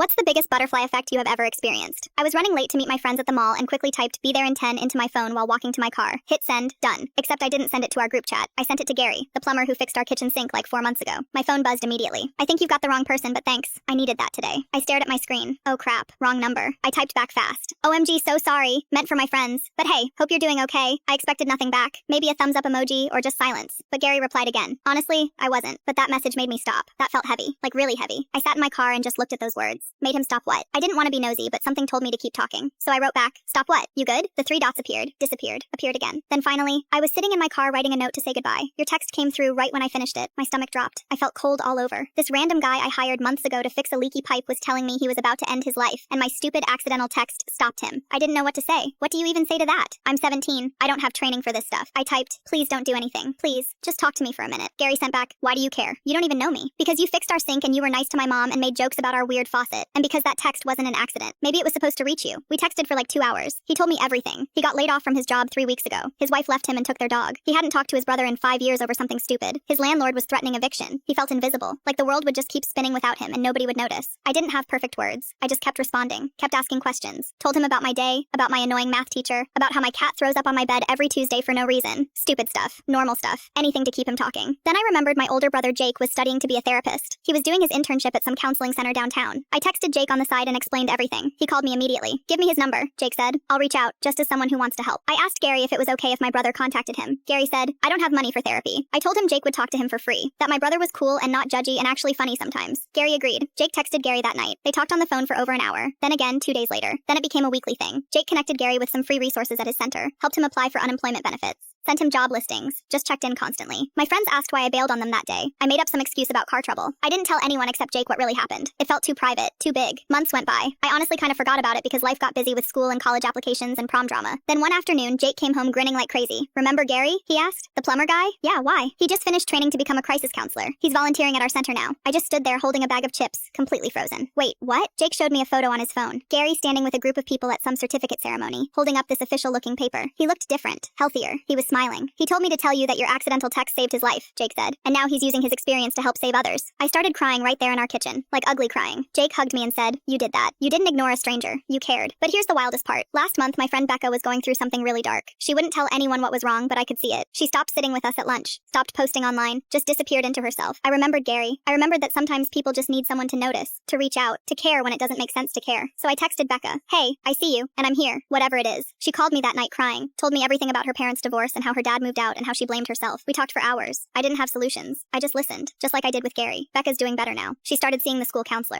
What's the biggest butterfly effect you have ever experienced? I was running late to meet my friends at the mall and quickly typed "be there in 10" into my phone while walking to my car. Hit send, done. Except I didn't send it to our group chat. I sent it to Gary, the plumber who fixed our kitchen sink like 4 months ago. My phone buzzed immediately. I think you've got the wrong person, but thanks. I needed that today. I stared at my screen. Oh crap, wrong number. I typed back fast. OMG, so sorry. Meant for my friends. But hey, hope you're doing okay. I expected nothing back. Maybe a thumbs up emoji or just silence. But Gary replied again. Honestly, I wasn't. But that message made me stop. That felt heavy. Like really heavy. I sat in my car and just looked at those words. Made him stop what? I didn't want to be nosy, but something told me to keep talking. So I wrote back, stop what? You good? The 3 dots appeared, disappeared, appeared again. Then finally, I was sitting in my car writing a note to say goodbye. Your text came through right when I finished it. My stomach dropped. I felt cold all over. This random guy I hired months ago to fix a leaky pipe was telling me he was about to end his life, and my stupid accidental text stopped him. I didn't know what to say. What do you even say to that? I'm 17. I don't have training for this stuff. I typed, please don't do anything. Please, just talk to me for a minute. Gary sent back, why do you care? You don't even know me. Because you fixed our sink and you were nice to my mom and made jokes about our weird faucet. And because that text wasn't an accident. Maybe it was supposed to reach you. We texted for like 2 hours. He told me everything. He got laid off from his job 3 weeks ago. His wife left him and took their dog. He hadn't talked to his brother in 5 years over something stupid. His landlord was threatening eviction. He felt invisible, like the world would just keep spinning without him and nobody would notice. I didn't have perfect words. I just kept responding, kept asking questions. Told him about my day, about my annoying math teacher, about how my cat throws up on my bed every Tuesday for no reason. Stupid stuff, normal stuff, anything to keep him talking. Then I remembered my older brother Jake was studying to be a therapist. He was doing his internship at some counseling center downtown. I texted Jake on the side and explained everything. He called me immediately. Give me his number, Jake said. I'll reach out, just as someone who wants to help. I asked Gary if it was okay if my brother contacted him. Gary said, I don't have money for therapy. I told him Jake would talk to him for free, that my brother was cool and not judgy and actually funny sometimes. Gary agreed. Jake texted Gary that night. They talked on the phone for over an hour. Then again 2 days later. Then it became a weekly thing. Jake connected Gary with some free resources at his center, helped him apply for unemployment benefits. Sent him job listings, just checked in constantly. My friends asked why I bailed on them that day. I made up some excuse about car trouble. I didn't tell anyone except Jake what really happened. It felt too private, too big. Months went by. I honestly kind of forgot about it because life got busy with school and college applications and prom drama. Then one afternoon, Jake came home grinning like crazy. Remember Gary? He asked. The plumber guy? Yeah, why? He just finished training to become a crisis counselor. He's volunteering at our center now. I just stood there holding a bag of chips, completely frozen. Wait, what? Jake showed me a photo on his phone. Gary standing with a group of people at some certificate ceremony, holding up this official-looking paper. He looked different, healthier. He was smiling. He told me to tell you that your accidental text saved his life, Jake said, and now he's using his experience to help save others. I started crying right there in our kitchen, like ugly crying. Jake hugged me and said, you did that. You didn't ignore a stranger. You cared. But here's the wildest part. Last month, my friend Becca was going through something really dark. She wouldn't tell anyone what was wrong, but I could see it. She stopped sitting with us at lunch, stopped posting online, just disappeared into herself. I remembered Gary. I remembered that sometimes people just need someone to notice, to reach out, to care when it doesn't make sense to care. So I texted Becca, hey, I see you, and I'm here, whatever it is. She called me that night crying, told me everything about her parents' divorce and how her dad moved out and how she blamed herself. We talked for hours. I didn't have solutions. I just listened, just like I did with Gary. Becca's doing better now. She started seeing the school counselor.